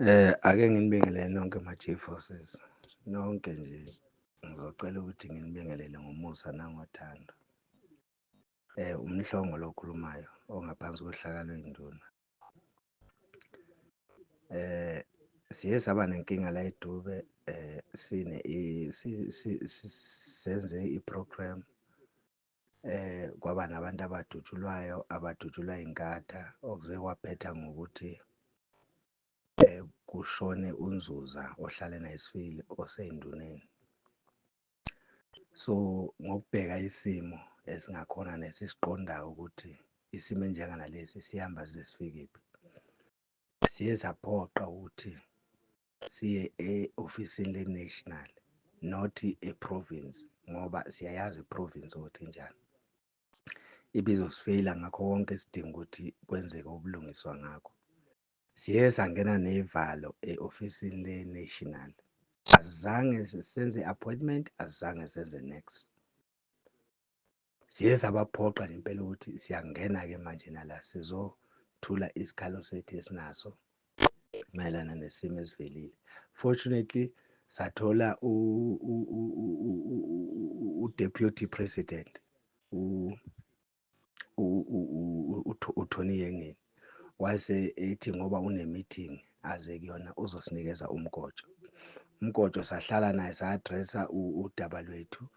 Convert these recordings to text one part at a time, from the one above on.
Ake nginibingelele nonke ama-G forces nonke nje, ngizocela ukuthi nginibingelele ngomusa nangothando. Umhlongo lo okhulumayo ongaphansi kohlaka lwey'nduna. Siye saba nenkinga la eDube, senze i-program, kwaba nabantu abadutshulwayo, abadutshulwa iy'nkatha, okuze kwaphetha ngokuthi kushone uNzuza ohlala eNiceville osey'nduneni. So ngokubheka isimo esingakhona nesisiqondayo ukuthi isimo enjenganalesi sihamba size sifikephi, siye saphoqa ukuthi siye e-ofisini le-national, not e-province, ngoba siyayazi i-province ukuthi njani. Ibizosifeyila ngakho konke isidinga ukuthi kwenzeke ubulungiswa ngakho. Siye sangena nevalo e-ofisini le-national, asizange senze appointment, asizange senze next. Siye sabaphoqa ngempela ukuthi siyangena-ke manje nala sizothula isikhalo sethu esinaso mayelana nesimo esivelile. Fortunately sathola u-deputy president uThoni Yengeni wase ethi ngoba une-meeting aze kuyona uzosinikeza umgojo. Umgojo sahlala naye sa-address-a udaba lwethu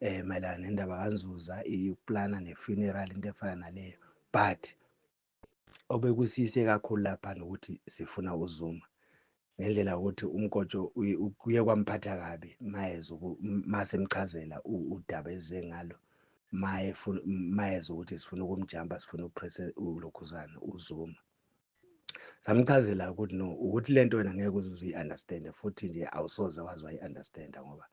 mayelana nendaba kaNzuza, iplana ne-funeral, into efana naleyo. But obekusiyise kakhulu lapha nokuthi sifuna uZuma ngendlela yokuthi umgojo kuye kwamphatha kabi mase mchazela udaba ezize ngalo, mayeza ukuthi sifuna ukumjampa, sifuna uLokhuzana uZuma. Samchazela ukuthi no, ukuthi lento wena ngeke uze uyi-understand futhi nje awusoze wazi wayi-understand ngoba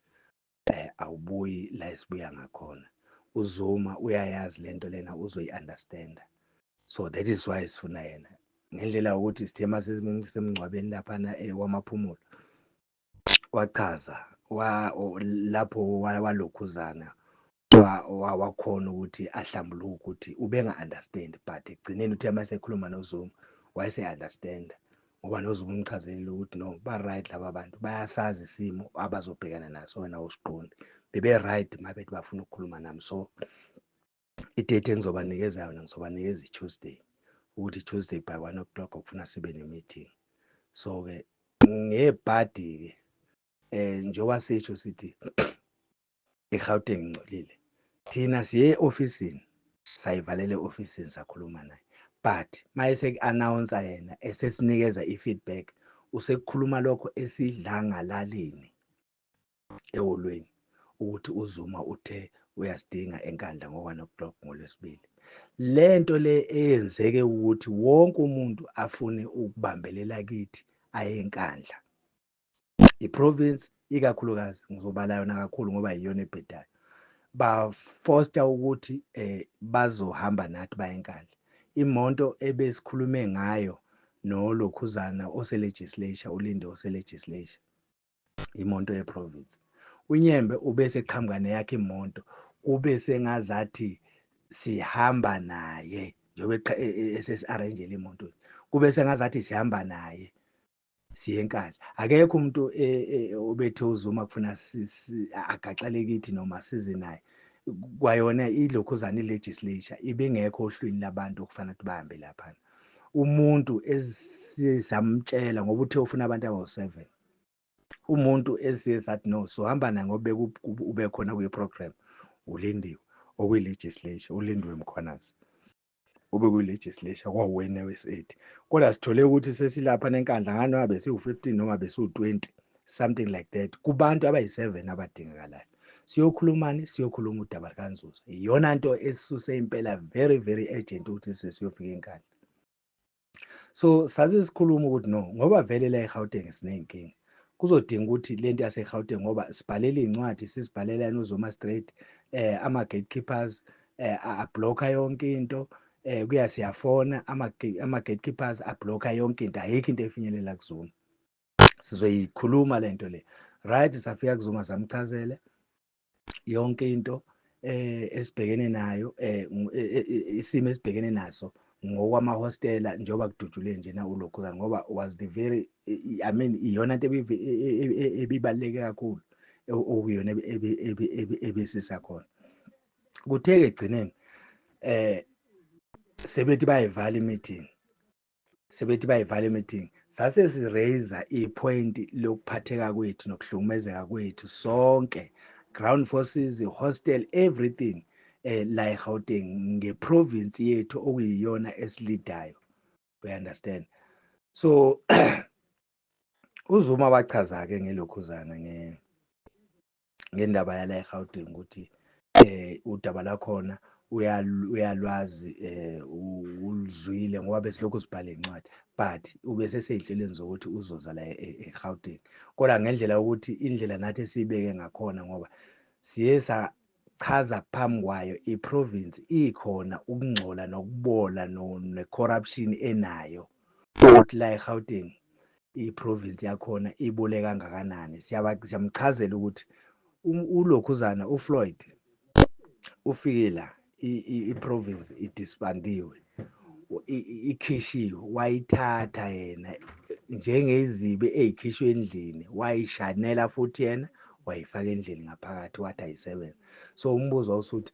awubuyi la esibuya ngakhona. uZuma uyayazi lento lena uzoyi-understanda. So that is why sifuna yena, ngendlela yokuthi sithe masemngcwabeni laphana wamaphumulo wachaza lapho waLokhuzana wakhona ukuthi ahlambuluke ukuthi ubenga-understand, but ekugcineni uthe masekhuluma noZuma wayese-understand ngoba noZuma umchazelile ukuthi no, ba-right laba bantu, bayasazi isimo abazobhekana naso, wena usiqondi, bebe-right mabethi bafuna ukukhuluma nami. So i-date engizobanikeza yona ngizobanikeza i-Tuesday, ukuthi Tuesday by 1 o'clock kufuna sibe ne-meeting. So-ke ngebhadi-ke njengoba sisho sithi eGauteng ngcolile, thina siye e-ofisini sayivalela e-ofisini sakhuluma naye, but mayese-announce-a yena esesinikeza i-feedback, usekukhuluma lokho esidlangalaleni eholweni ukuthi uZuma uthe uyasidinga eNkandla ngo-1 o'clock ngoLwesibili. Lento le eyenzeke ukuthi wonke umuntu afune ukubambelela kithi aye eNkandla. I-province ikakhulukazi ngizobala yona kakhulu ngoba yiyona ebhedayo, bafosta ukuthi bazohamba nathi baye eNkandla. Imoto ebesikhulume ngayo noLokhuzana ose-legislature, uLinde ose-legislature, imoto ye-province. uNyembe ubese qhamuka neyakhe imoto, kube sengazathi sihamba naye njengoba esesi-arrange-ele imoto, kube sengazathi sihamba naye siye eNkandla. Akekho umuntu obethe uZuma kufuna agaxale kithi noma size naye. Kwayona iLokhuzana i-legislature ibingekho ohlwini labantu okufana ukuthi bahambe laphana. Umuntu esamtshela ngoba uthe ufuna abantu abawu-7, umuntu esiye sathi no, sohamba naye ngoba ube khona kwi-program, uLindiwe okuyi-legislature, uLindiwe Mkhwanazi obekuyi-legislature kwawuwena we-8. Kodwa sithole ukuthi sesilapha neNkandla ngani noma besiwu-15 noma besiwu-20, something like that, kubantu abayi-7 abadingakalayo. Siyokhulumani? Siyokhuluma udaba lukaNzuza. Iyona nto esisuse impela very very urgent ukuthi sesiyofika eNkandla. So saze sikhuluma ukuthi no, ngoba vele la eGauteng siney'nkinga, kuzodinga ukuthi lento yaseGauteng ngoba sibhalela iy'ncwadi, sisibhalela noZuma straight, ama-gatekeepers ablokha yonke into, kuya siyafona ama-gatekeepers ablokha yonke into, ayikho into efinyelela kuZuma. Sizoyikhuluma lento le, right? Safika kuZuma samchazele yonke into esibhekene nayo, isimo esibhekene naso ngokwamahostela njengoba kudutshulwe njena uLokhuzana ngoba was the very I mean iyona into ebibaluleke kakhulu okuyona ebesisa khona. Kuthe-ke ekugcineni sebethi bayivala i-meeting sase si-raise i-point lokuphatheka kwethu nokuhlukumezeka kwethu sonke, ground forces, hostel, everything la eGauteng ngeprovince yethu okuyiyona esilidayo, we understand. So uZuma wachaza-ke ngeLokhuzana ngendaba yala eGauteng ukuthi udaba lakhona uyalwazi uluzwile ngoba besilokhu sibhala incwadi, but ubesesey'nhlelweni zokuthi uzoza la eGauteng, kodwa ngendlela yokuthi indlela nathi esiyibeke ngakhona ngoba siye sachaza phambi kwayo iprovince ikhona ukungcola nokubola ne-corruption enayo, ukuthi la eGauteng iprovince yakhona ibole kangakanani. Siyamchazela ukuthi uLokhuzana uFloyd ufike la iprovince idisbandiwe, ikhishiwe, wayithatha yena njengezibe ey'khishwe endlini, wayishanela futhi yena wayifaka endlini ngaphakathi wathi ayisebenza. So umbuzo wawusuthi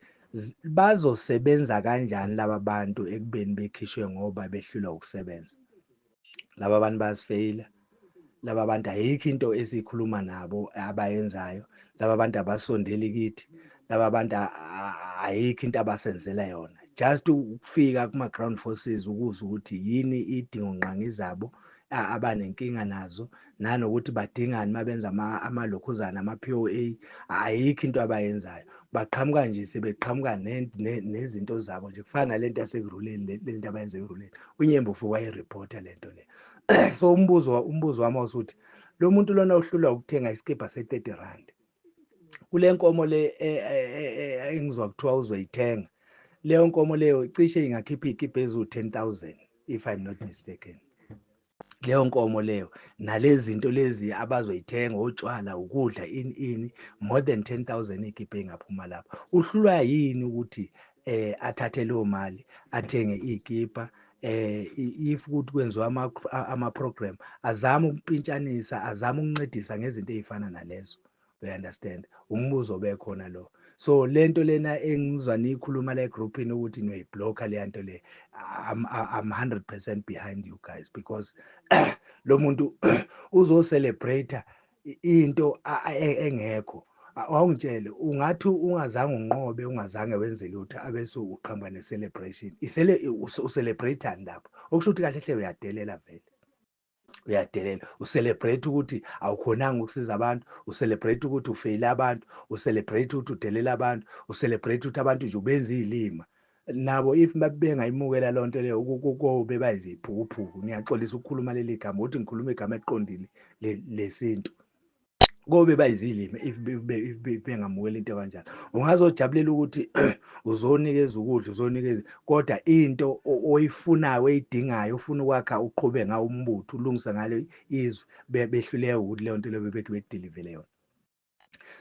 bazosebenza kanjani laba bantu ekubeni bekhishwe ngoba behlulwa ukusebenza? Laba bantu bayasifeyila, laba bantu ayikho into esiyikhuluma nabo abayenzayo, laba bantu abasondeli kithi, laba bantu ayikho into abasenzela yona, just ukufika kuma-ground forces ukuzwa ukuthi yini idingo nqangi zabo abanenkinga nazo, nanokuthi badingani mabenza amalokhuzana ama-POA, ayikho into abayenzayo. Baqhamuka nje sebeqhamuka nezinto zabo nje, kufana nalento yasekuruleni, lento abayenza ekuruleni, uNyembofu wayerephotha lento le. So umbuzo wami wawusuthi lo muntu lona uhlulwa ukuthenga isikibha se-R30, kule nkomo le engizwa kuthiwa uzoyithenga, leyo nkomo leyo cishe ingakhipha iy'kibha eziwu-10,000 if I'm not mistaken. Leyo nkomo leyo nalezi zinto lezi abazoyithenga, otshwala, ukudla, ini more than 10,000 iy'kibha ey'ngaphuma lapho. Uhlulwa yini ukuthi athathe leyo mali athenge iy'kibha if ukuthi kwenziwa ama-program, azame ukumpintshanisa, azame ukuncedisa ngezinto ey'fana nalezo, we understand. Umbuzo bekhona lo. So lento lena engizwa niyikhuluma la egroupini ukuthi niyoyibhlokha leya nto le, I'm 100% behind you guys because lo muntu uzo-celebrate into engekho. Awungitshele, ungathi ungazange unqobe, ungazange wenze lutho abese uqhamuka ne-celebration, ucelebrate-ani lapho? Okusho ukuthi kahle hle uyadelela vele, uyadelela, ucelebrate ukuthi awukhonanga ukusiza abantu, ucelebrate ukuthi ufeyile abantu, ucelebrate ukuthi udelela abantu, ucelebrate ukuthi abantu nje ubenza iy'lima. Nabo if bengayimukela leyo nto leyo kobe bayiziphukuphuku, ngiyaxolisa ukukhuluma leli gama ukuthi ngikhuluma igama eliqondile lesintu, kobe bayizilimi if bengamukela into kanjalo. Ungazojabulela ukuthi uzonikeza ukudla, uzonikeza, kodwa into oyifunayo oyidingayo, ufuna ukwakha uqhube ngawo umbutho, ulungise ngalo izwe, behluleka ukuthi leyo nto leyo bebethi bekudilivele yona.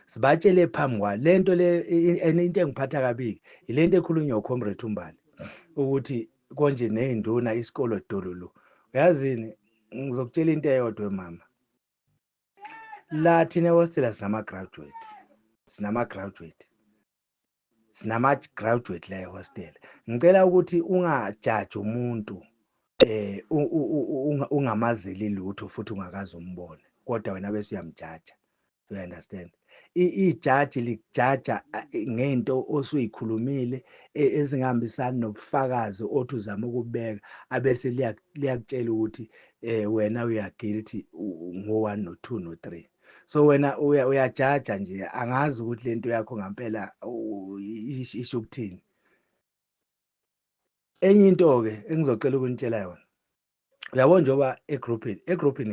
Sibatshele phambi kwayo le nto le, into engiphatha kabi ile nto ekhulunywa uComrade uMbali ukuthi konje ney'nduna isikolo dololo. Uyazini, ngizokutshela into eyodwa mama, la thina ehostela sinama-graduate la ehostela. Ngicela ukuthi ungajaji umuntu ungamazeli lutho futhi ungakaze umbone, kodwa wena bese uyamjaja, you understand. Ijaji likujaja ngento osuyikhulumile ezingahambisani nobufakazi othi uzama ukubeka, abese liyakutshela ukuthi wena uya-guilty ngo-1 no-2 no-3. So wena uyajaja nje, angazi ukuthi lento yakho ngampela isho ukuthini. Enye into-ke engizocela ukunitshela yona, uyabona njengoba egroupini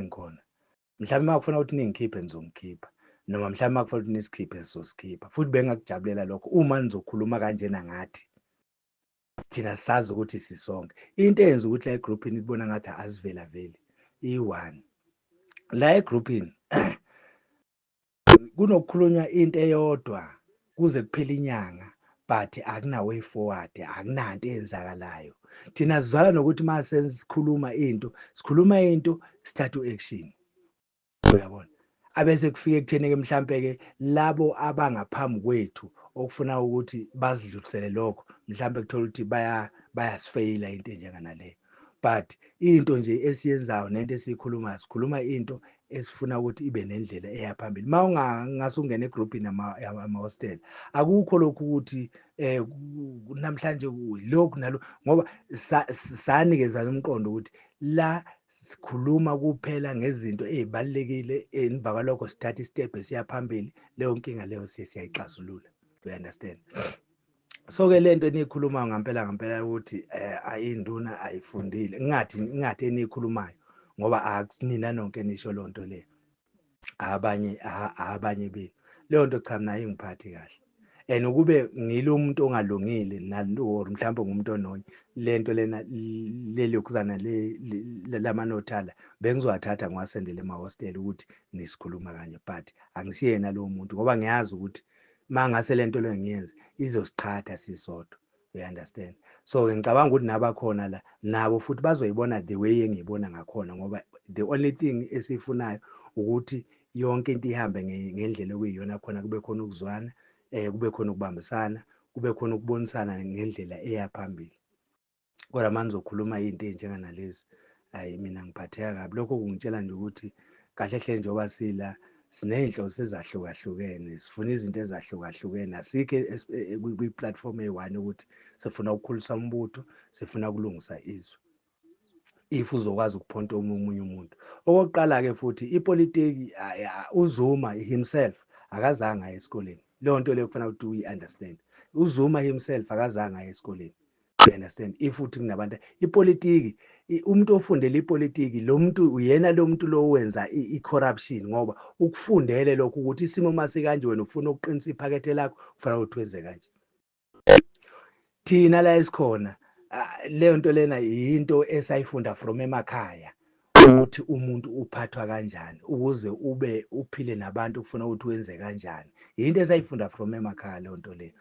ngikhona, mhlawumbe uma kufuna ukuthi ningikhiphe nizongikhipha, noma mhlawumbe uma kufanele ukuthi nisikhiphe sizosikhipha, futhi bengakujabulela lokho uma nizokhuluma kanjena ngathi thina sazi ukuthi sisonke. Into eyenza ukuthi la egroupini kubona ngathi azivelaveli iyi-one, la egroupini kunokukhulunywa into eyodwa kuze kuphele inyanga, but akuna way forward, akunanto eyenzakalayo. Thina sizwana nokuthi mase sikhuluma into start action. Uyabona? Abese kufike ekutheni-ke mhlampe-ke labo abangaphambi kwethu okufuna ukuthi basidlulisele lokho, mhlampe kuthola ukuthi bayasifeyila into enjengana leyo. But into nje esiyenzayo nento esiyikhulumayo, sikhuluma into esifuna ukuthi ibe nendlela eya phambili. Uma ungase ungene egrubhini ama-hostel, akukho lokhu ukuthi namhlanje lokhu nalokhu, ngoba sanikezana umqondo ukuthi la sikhuluma kuphela ngezinto ey'balulekile, emva kwalokho sithatha istebhu esiya phambili, leyo nkinga leyo siyayixazulula. You understand? So-ke lento eniyikhulumayo ngampela ukuthi induna ayifundile, ngingathi eniyikhulumayo ngoba akusinina nonke nisho leyo nto leyo, abanye benu. Leyo nto cha mina ayingiphathi kahle, and ukube ngilo umuntu ongalungile or mhlawumbe ngumuntu ononya, lento lena lelokhuzana lamanothala bengizowathatha ngiwasendele ema-hostel ukuthi nisikhuluma kanje, but angisiyena lowo muntu ngoba ngiyazi ukuthi uma ngase lento leyo ngiyenze izosiqhatha sisodwa. You understand? So ngicabanga ukuthi nabakhona la nabo futhi bazoyibona the way engiyibona ngakhona, ngoba the only thing esiyifunayo ukuthi yonke into ihambe ngendlela okuyiyona khona, kube khona ukuzwana, kube khona ukubambisana, kube khona ukubonisana ngendlela eya phambili. Kodwa manje uzokhuluma into ey'njenga lezi, hhayi mina ngiphatheka kabi. Lokho kungitshela nje ukuthi kahle hle njengoba sila siney'nhloso ezahlukahlukene, sifuna izinto ezahlukahlukene, asikho kwi-platform eyi-one ukuthi sifuna ukukhulisa umbutho, sifuna ukulungisa izwe. If uzokwazi ukuphonta omunye umuntu. Okokuqala-ke futhi ipolitiki, uZuma himself akazange aye esikoleni. Leyo nto leyo kufanele ukuthi uyi-understand. uZuma himself akazange aye esikoleni. You understand? If futhi kunabantu ipolitiki, umuntu ofundele ipolitiki, lo muntu uyena lo muntu lo wenza i-corruption, ngoba ukufundele lokho ukuthi isimo mase kanje wena ufuna ukuqinisa iphakethe lakho kufanele ukuthi wenze kanje. Thina la esikhona leyo nto lena yinto esayifunda from emakhaya ukuthi umuntu uphathwa kanjani ukuze uphile nabantu, kufuna ukuthi wenze kanjani. Yinto esayifunda from emakhaya leyo nto leyo.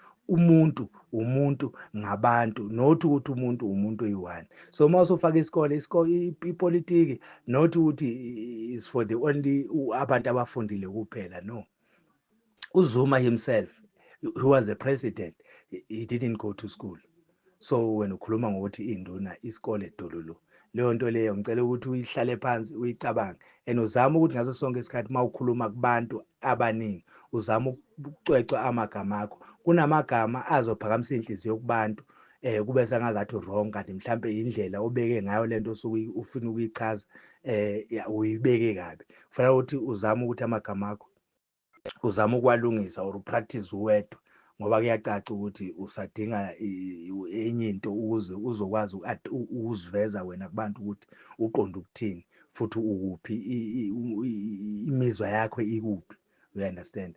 Umuntu ngabantu, not ukuthi umuntu oyi-one. So uma usufaka isikole, ipolitiki, not ukuthi is for the only abantu abafundile kuphela, no. uZuma himself, who was a president, he didn't go to school. So wena ukhuluma ngokuthi induna isikole dololo, leyo nto leyo ngicela ukuthi uyihlale phansi uyicabange, and uzame ukuthi ngaso sonke isikhathi uma ukhuluma kubantu abaningi uzame ukucwecwa amagama akho. Kunamagama azophakamisa inhliziyo kubantu, kube sengazathi wrong, kanti mhlampe indlela obeke ngayo lento osuke ufuna ukuyichaza uyibeke kabi. Kufanele ukuthi uzame ukuthi amagama akho uzama ukwalungisa or upractice uwedwa, ngoba kuyacaca ukuthi usadinga enye into ukuze uzokwazi ukuziveza wena kubantu ukuthi uqonda ukuthini futhi ukuphi, imizwa yakho ikuphi. You understand?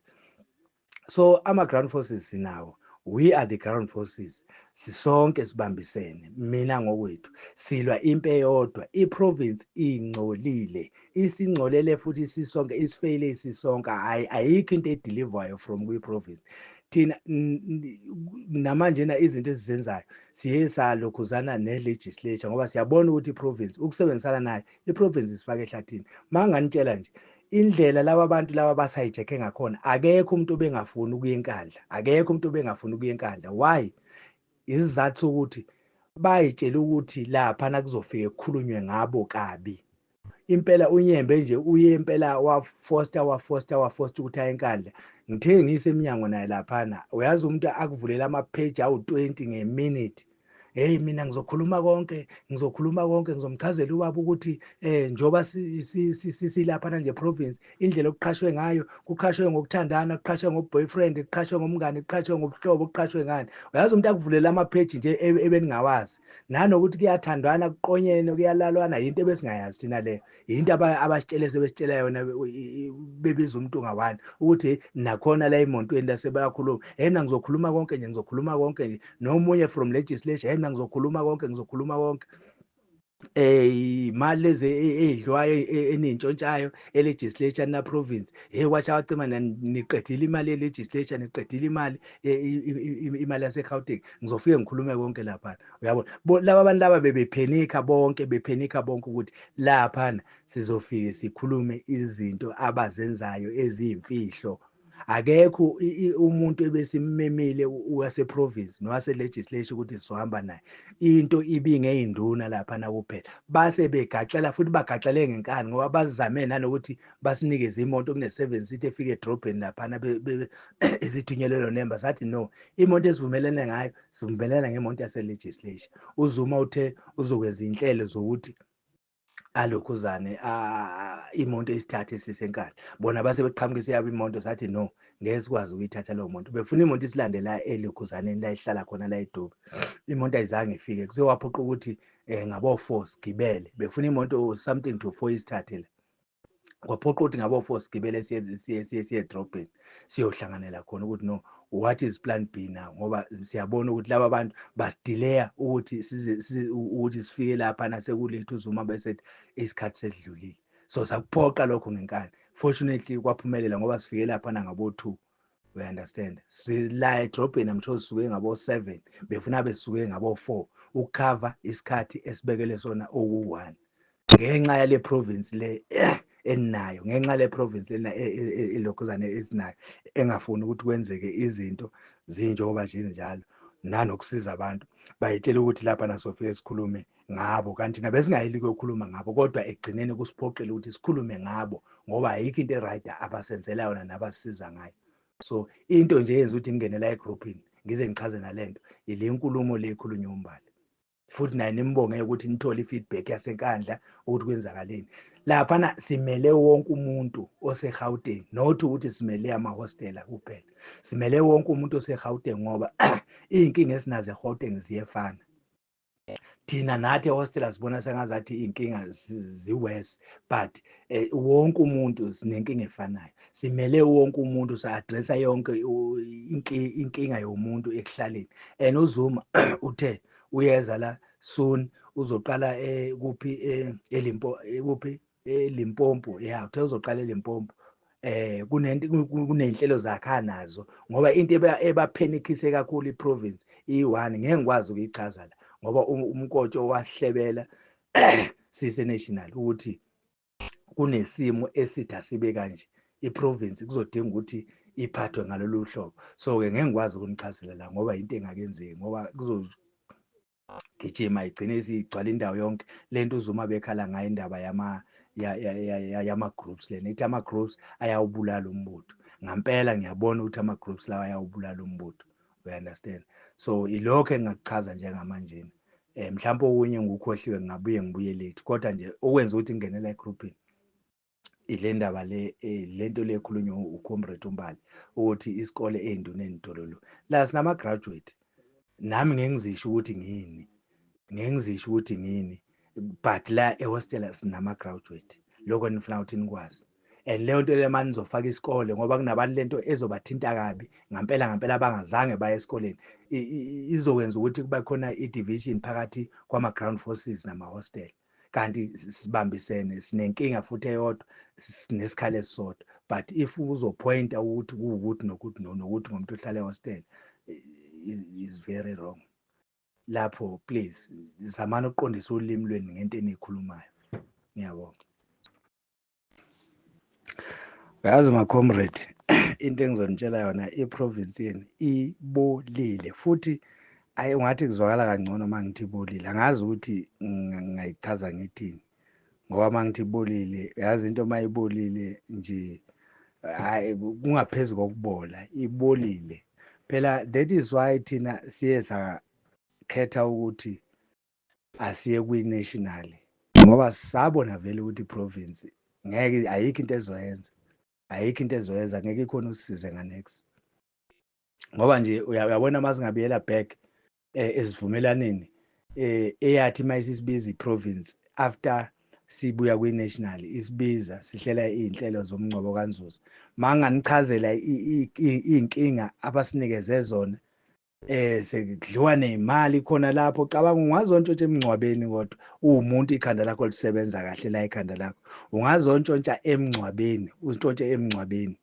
So ama-ground forces sinawo, we are the ground forces, sisonke sibambisene. Mina ngokwethu silwa impi eyodwa, i-province ingcolile, isingcolele futhi sisonke, isifeyile isisonke, ayikho into edilivwayo from kwi-province. Thina namanjena izinto esizenzayo siye salokhuzana ne-legislature ngoba siyabona ukuthi i-province ukusebenzisana nayo, i-province isifake ehlathini. Uma nganitshela nje indlela laba bantu laba basayijekhe ngakhona, akekho umuntu obengafuni ukuya enkandla, akekho umuntu obengafuni ukuya enkandla. Why? Isizathu sokuthi bayitshela ukuthi laphana kuzofike kukhulunywe ngabo kabi. Impela uNyembe nje uye impela wafosta ukuthi aye enkandla. Ngithe ngisemnyango naye laphana, uyazi umuntu akuvulela ama-page awu-20 ngeminute. Hey mina ngizokhuluma konke, ngizomchazela ubaba ukuthi njoba silaphana nje province, indlela okuqhashwe ngayo, kuqhashwe ngokuthandana, kuqhashwe ngoboyfriend, kuqhashwe ngomngane, kuqhashwe ngobuhlobo, kuqhashwe ngani. Uyazi umuntu akuvulela ama-page nje ebeningawazi, nanokuthi kuyathandwana, kuqonyene, kuyalalwana, yinto ebesingayazi thina leyo. Yinto sebesitshela yona bebiza umuntu ongawani ukuthi nakhona la emontweni la sebayakhuluma, mina ngizokhuluma konke nje, ngizokhuluma konke nje. Nomunye from legislature, mina ngizokhuluma konke. imali lezi edliwayo enintshontshayo elegislature na province kwathi awacima niqedile imali ye-legislature niqedile imali imali yase-Gauteng ngizofike ngikhulume konke laphana uyabona laba abantu laba bephenikha bonke ukuthi laphana sizofike sikhulume izinto abazenzayo eziyimfihlo akekho umuntu ebesimemile wase-province nowase-legislature ukuthi sizohamba naye into ibingeyinduna laphana kuphela base begaxela futhi bagaxele ngenkani ngoba bazame nanokuthi basinikeze imoto kune-7 seat efika edrobheni laphana izithunyelelo nemba sathi no imoto esivumelene ngayo sivumelana ngemonto yase-legislature uZuma uthe uzokwenza inhlelo zokuthi alokhuzane imoto isithathe sisenkani bona base beqhamukisa yabo imoto sathi no ngeke sikwazi ukuyithatha leyo moto befuna imoto isilandela elokhuzaneni la ihlala khona la eDubai imoto ayizange ifike kusewaphoqa ukuthi ngabo-4 sigibele befuna imoto something to 4 isithathe la kwaphoqa ukuthi ngabo-4 sigibele siye edrobheni siyohlanganela khona ukuthi no what is plan B now ngoba siyabona ukuthi laba bantu basidileya ukuthi ukuthi sifike lapha nasekulethu uZuma bese isikhathi sedlulile so sakuphoqa lokho ngenkani fortunately kwaphumelela ngoba sifike lapha ngabo-2 we understand sila edrobheni I'm sure sisuke ngabo-7 befuna besuke ngabo-4 ukukhava isikhathi esibekele sona oku-1 ngenxa yale province le eninayo ngenxa le province lena elokhuzane esinayo engafuni ukuthi kwenzeke izinto zinjengoba nje njalo nanokusiza abantu bayitshela ukuthi lapha nasofike sikhulume ngabo kanti nabe singayili ukukhuluma ngabo kodwa ekugcineni kusiphoqela ukuthi sikhulume ngabo ngoba ayikho into eright abasenzela yona nabasiza ngayo so into nje yenza ukuthi ngingene la egroupini ngize ngichaze nalento ile nkulumo le ekhulunywa uMbali futhi naye nimbongeke ukuthi nithole i-feedback yasenkandla ukuthi kwenzakaleni laphana simele wonke umuntu ose-Gauteng not ukuthi simele amahostela kuphela simele wonke umuntu ose-Gauteng ngoba iy'nkinga esinazo e-Gauteng ziyefana thina nathi e-hostela sibona sengazathi iy'nkinga ziwesi but wonke umuntu sinenkinga efanayo simele wonke umuntu sa-addressa yonke inkinga yomuntu ekuhlaleni and uZuma uthe uyeza la soon uzoqala kuphi kuphi eLimpopo yeah uthe uzoqala eLimpopo kuney'nhlelo zakhe anazo ngoba into ebaphenikise kakhulu i-province iyi-1 ngeke ngikwazi ukuyichaza la ngoba umkotsho wahlebela sise-national ukuthi kunesimo esithi asibe kanje i-province kuzodinga ukuthi iphathwe ngalolu hlobo so-ke ngeke ngikwazi ukunichazela la ngoba into engakenzeki ngoba gijima igcine isigcwala indawo yonke lento uZuma bekhala ngayo indaba yama-groups lena ithi ama-groups ayawubulala umbutho ngampela ngiyabona ukuthi ama-groups lawa ayawubulala umbutho we understand so ilokho engingakuchaza njengamanje mhlawumbe okunye ngukhohliwe ngibuye late kodwa nje okwenza ukuthi ngingenela egroupini ile ndaba lento le ekhulunywa uComrade uMbali ukuthi isikole ey'nduneni Dololo la sinama-graduate nami ngeke ngizisho ukuthi ngini but la ehostela sinama-graduate lokho nifuna ukuthi nikwazi and leyo nto le manje nizofaka isikole ngoba kunabantu lento ezobathinta kabi ngampela abangazange baye esikoleni izokwenza ukuthi kube khona i-division phakathi kwama-ground forces nama-hostel kanti sibambisene sinenkinga futhi eyodwa sinesikhala esisodwa but if uzophoyinta ukuthi kuwukuthi nokuthi ngumuntu ohlala ehostel is very wrong lapho please zamani ukuqondisa ulimi lweni ngento eniyikhulumayo ngiyabonga uyazi ma-comrade into engizonitshela yona i-province yenu ibolile futhi ungathi kuzwakala kangcono uma ngithi ibolile angazi ukuthi ngayichaza ngithini ngoba uma ngithi ibolile yazi into uma ibolile nje hayi kungaphezu kokubola ibolile phela that is why thina siye sakhetha ukuthi asiye kwi-national ngoba sabona vele ukuthi i-province ngeke ayikho into ezoyenza ngeke ikhona usisize nganex ngoba nje uyabona uma singabuyela back esivumelaneni eyathi mayisisibiza i-province after sibuya kwi-national isibiza sihlela iy'nhlelo zomngcwabo kaNzuza manganichazela iy'nkinga abasinikeze zona sekudliwa nezimali khona lapho cabanga ungazontshontshwa emngcwabeni kodwa uwumuntu ikhanda lakho lisebenza kahle la ikhanda lakho ungazontshontshwa emngcwabeni uzintshontshe emngcwabeni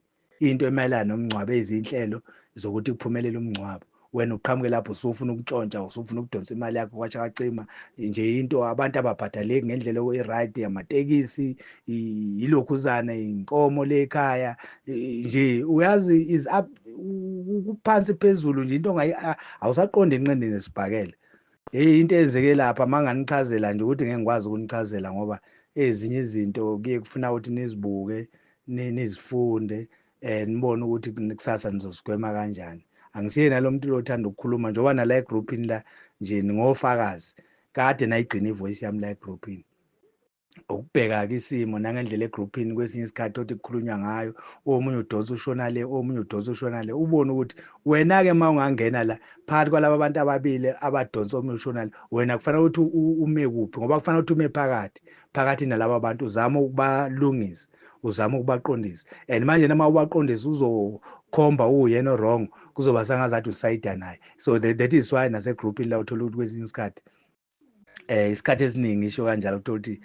into emayelana nomngcwabo ezinhlelo zokuthi kuphumelele umngcwabo wena uqhamuke lapho usufuna ukuntshontsha usufuna ukudonsa imali yakho kwashakacima nje into abantu ababhadaleki ngendlela e-right amatekisi ilokhuzana inkomo lekhaya nje uyazi is up kuphansi phezulu nje into awusaqonda inqindi nesibhakela into eyenzeke lapha manganichazela nje ukuthi ngeke ngikwazi ukunichazela ngoba ezinye izinto kuye kufuna ukuthi nizibuke nizifunde nibone ukuthi kusasa nizosigwema kanjani angisiye nalomuntu lothanda ukukhuluma njengoba nala egroupini la nje ngofakazi kade nayigcina ivoice yami la egroupini ukubheka-ke isimo nangendlela egroupini kwesinye isikhathi othi kukhulunywa ngayo omunye udonsa ushona le omunye udonsa ushona le ubone ukuthi wena-ke uma ungangena la phakathi kwalaba abantu ababili abadonsa omunye ushona le wena kufanele ukuthi ume kuphi ngoba kufanele ukuthi ume phakathi nalaba bantu uzame ukubalungisa uzame ukubaqondisa and manje noma ubaqondisa uzokhomba uyena wrong kuzoba sangazathi usayida naye so that is why nasegroupini la uthola ukuthi kwesinye isikhathi isikhathi esiningi ngisho kanjalo uthola ukuthi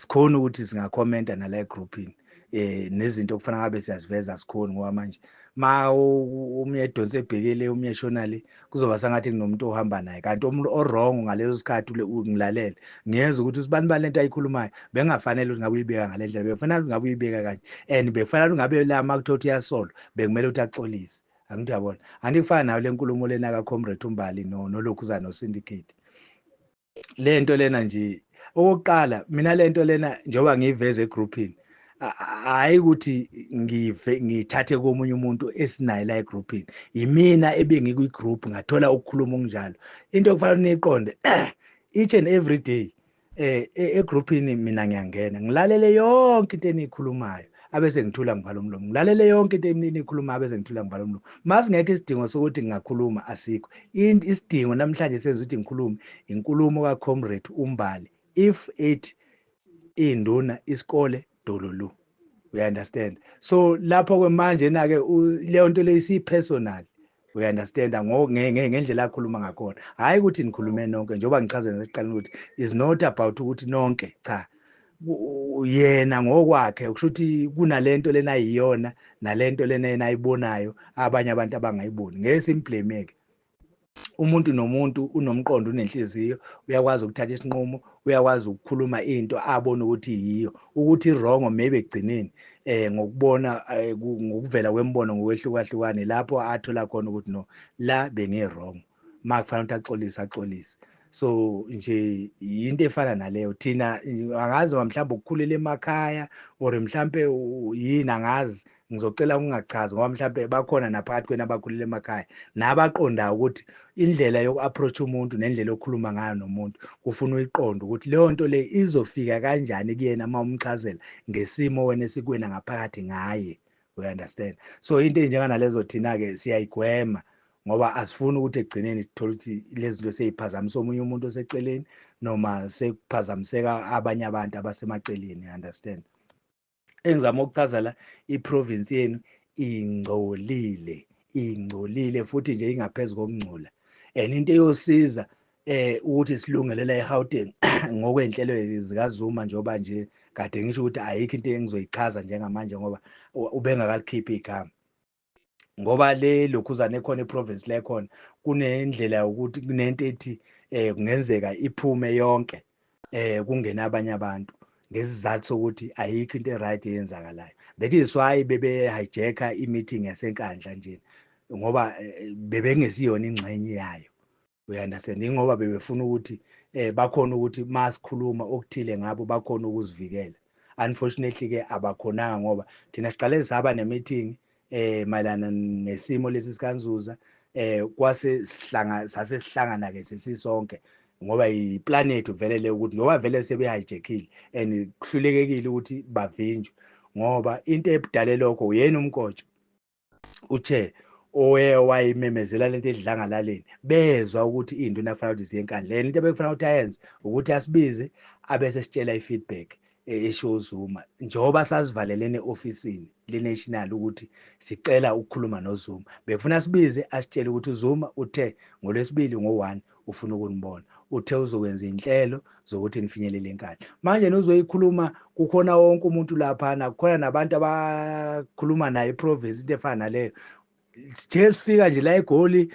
sikhona ukuthi singakhomenta nala egroupini nezinto okufanele ngabe siyaziveza sikhona ngoba manje umye edonse ebhekele umye eshona le kuzoba sangathi kunomuntu ohamba naye kanti umuntu o-wrong ngaleso sikhathi ngilalele ngiyeza ukuthi usibani bani lento ayikhulumayo bengafanele ukuthi ngabe uyibeka ngale ndlela bekufanele ukuthi ngabe uyibeka kanje and bekufanele ukuthi ngabe la makuthiwa ukuthi uyasolwa bekumele ukuthi axolise angithi uyabona andikufana nayo le nkulumo lena kaComrade uMbali nolokhuzana noSyndicate lento lena nje okokuqala mina lento lena njengoba ngiyiveza egroupini hayi ukuthi ngithathe komunye umuntu esinaye la egroupini yimina ebengikwi-group ngathola ukukhuluma okunjalo into okufanele niyiqonde each and every day egroupini mina ngiyangena ngilalele yonke into eniyikhulumayo abese ngithula ngivala umlomo ngilalele yonke into eniyikhulumayo abese ngithula ngivala umlomo masingekho isidingo sokuthi ngingakhuluma asikho isidingo namhlanje senza ukuthi ngikhulume inkulumo kaComrade uMbali if it induna isikole dololu we understand so lapho kwemanje na ke leyo nto le isipersonal we understand ngendlela akhuluma ngakhona hayi ukuthi nikhulume nonke njengoba ngichazela nesiqaleni ukuthi is not about ukuthi nonke cha yena ngokwakhe ukusho ukuthi kunalento lena ayiyona nalento lena yena ayibonayo abanye abantu abangayiboni ngeke simblame-ke umuntu nomuntu unomqondo unenhliziyo uyakwazi ukuthatha isinqumo uyakwazi ukukhuluma into abone ukuthi yiyo ukuthi wrong maybe ekugcineni ngokubona ngokuvela kwembono ngokwehlukahlukane lapho athola khona ukuthi no la bengi-wrong makufanele ukuthi axolise so nje into efana naleyo thina angazi mhlawumbe ukukhulela emakhaya or mhlawumbe yini angazi ngizocela ungachazi ngoba mhlawumbe bakhona naphakathi kwena abakhulela emakhaya nabaqondayo ukuthi indlela yoku-approach umuntu nendlela yokukhuluma ngayo nomuntu kufuna uyiqonde ukuthi leyo nto le izofika kanjani kuyena uma umchazela ngesimo wena esikwena ngaphakathi ngaye we understand so into enjenganalezo thina-ke siyayigwema ngoba asifuni ukuthi ekugcineni sithole ukuthi lezi zinto sey'phazamisa omunye umuntu oseceleni noma sekuphazamiseka abanye abantu abasemaceleni understand engizama ukuchaza la iprovince yenu ingcolile futhi nje ingaphezu kokungcola and into eyosiza ukuthi silungelela eGauteng ngokwenhlelo zikaZuma njengoba nje kade ngisho ukuthi ayikho into engizoyichaza njengamanje ngoba ubengakalikhiphi igama ngoba lokhuzana ekhona eprovince la ekhona kunendlela yokuthi kunento ethi kungenzeka iphume yonke kungena abanye abantu ngesizathu sokuthi ayikho into e-right eyenzakalayo that is why bebe-hijacka i-meeting yasenkandla nje ngoba bebengesiyona ingxenye yayo we understand ingoba bebefuna ukuthi bakhona ukuthi masikhuluma okuthile ngabo bakhona ukuzivikela unfortunately-ke abakhonanga ngoba thina siqale saba ne-meeting mayelana nesimo lesi sikanzuza kwase sase sihlangana-ke sesisonke ngoba iplanethi vele le ukuthi ngoba vele sebehijackile and kuhlulekekile ukuthi bavinjwe ngoba into ebudale lokho uyena umkotsho uthe wayimemezela lento edlangalaleni bezwa ukuthi induna kufanele ukuthi ziye enkandleni into ebekufanele ukuthi ayenze ukuthi asibize abese sitshela i-feedback esho Zuma njengoba sasivalelene ofisini le-national ukuthi sicela ukukhuluma noZuma, befuna sibize asitshele ukuthi uZuma uthe ngoLwesibili ngo-1 ufuna ukunibona, uthe uzokwenza inhlelo zokuthi nifinyelele enkandla. Manje nozoyikhuluma kukhona wonke umuntu laphana, kukhona nabantu abakhuluma naye iprovince into efana naleyo. Nje sifika nje la eGoli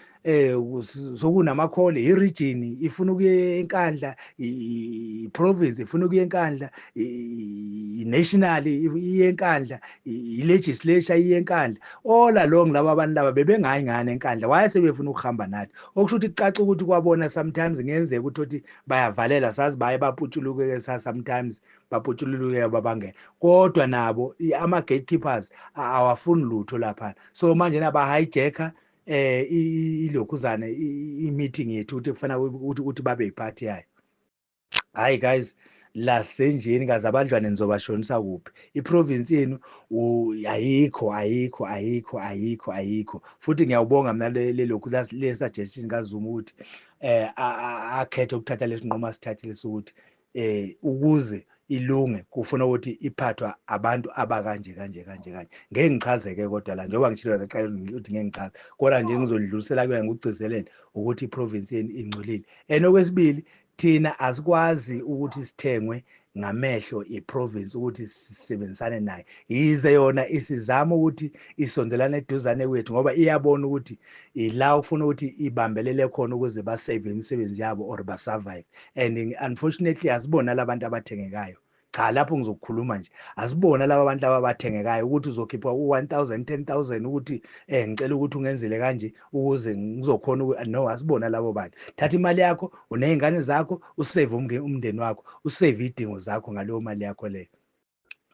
sokunamakhole i-region ifuna ukuya enkandla, i-province ifuna ukuya enkandla, i-national iye enkandla, i-legislature iye enkandla. All along laba abantu laba bebengayi ngane enkandla, waye sebefuna ukuhamba nathi. Okusho ukuthi kucaca ukuthi kwabona sometimes ngenzeka ukuthi bayavalela, sazi baye baputshuluke sometimes baputshuluke babangena, kodwa nabo ama-gatekeepers awafuni lutho laphana. So manje naba-hijacker ilokhuzane i-meeting yethu ukuthi kufanele ukuthi babe yiphathi yayo. Hayi guys, la senjeni kaze abadlwane nizobashonisa kuphi? Iprovince yenu ayikho. Futhi ngiyawubonga mina lelokhu le suggestion kaZuma ukuthi akhethe ukuthatha lesinqumo asithathile sokuthi ukuze ilunge kufuna ukuthi iphathwa abantu abakanje. Ngeke ngichaze-ke kodwa la njengoba ngishilo naqala ukuthi ngeke ngichaze, kodwa nje ngizodlulisela kuyena ngikugcizelele ukuthi iprovince yenu ingcolile. And okwesibili, thina asikwazi ukuthi sithengwe ngamehlo iprovince ukuthi sisebenzisane naye, yize yona isizama ukuthi isondelane eduzane kwethu ngoba iyabona ukuthi ila ufuna ukuthi ibambelele khona ukuze basave imisebenzi yabo or basurvive. And unfortunately asibona labantu abathengekayo. Cha, lapho ngizokukhuluma nje, asibona laba bantu laba abathengekayo ukuthi uzokhipha u-1000 10000 ukuthi ngicela ukuthi ungenzele kanje ukuze ngizokhona no, asibona labo bantu. Thatha imali yakho unezingane zakho, usave umndeni wakho, usave idingo zakho ngaleyo mali yakho leyo.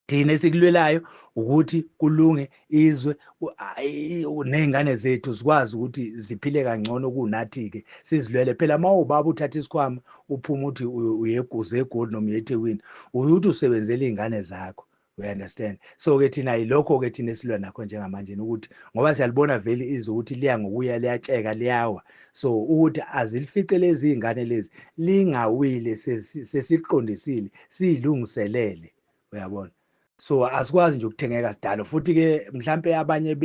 Thina esikulwelayo ukuthi kulunge izwe nezingane zethu zikwazi ukuthi ziphile kangcono kunathi-ke sizilwele. Phela uma ubaba uthatha isikhwama uphuma uthi uyeguza eGoli noma uyeThekwini, uyuthi usebenzele iy'ngane zakho. We understand? So-ke thina yilokho-ke thina esilwa nakho njengamanje ukuthi ngoba siyalibona vele izwe ukuthi liya ngokuya liyatsheka liyawa. So ukuthi azilifice lezi y'ngane lezi lingawile sesiqondisile siyilungiselele, uyabona. So asikwazi nje ukuthengeka sidalo, futhi-ke mhlampe abanye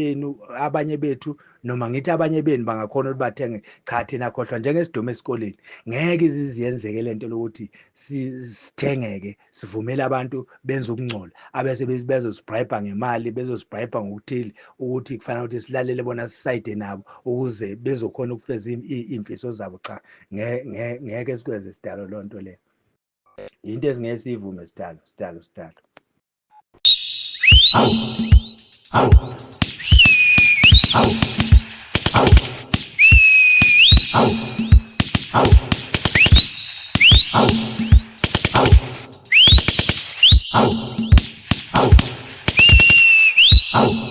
bethu noma ngithi abanye benu bangakhona ukuthi bathenge. Cha, thina khohlwa njengesidumo esikoleni ngeke iziyenzeke lento lokuthi sithengeke sivumele abantu benze ukungcola abese bezosibribe ngemali, bezosibribe ngokuthile ukuthi kufanele ukuthi silalele bona sisayide nabo ukuze bezokhona ukufeza iy'mfiso zabo. Cha, ngeke sikwenze sidalo leyo nto leyo, into ezingeke siyivume sidalo. Au, au, au, au, au, au, au, au, au, au, au.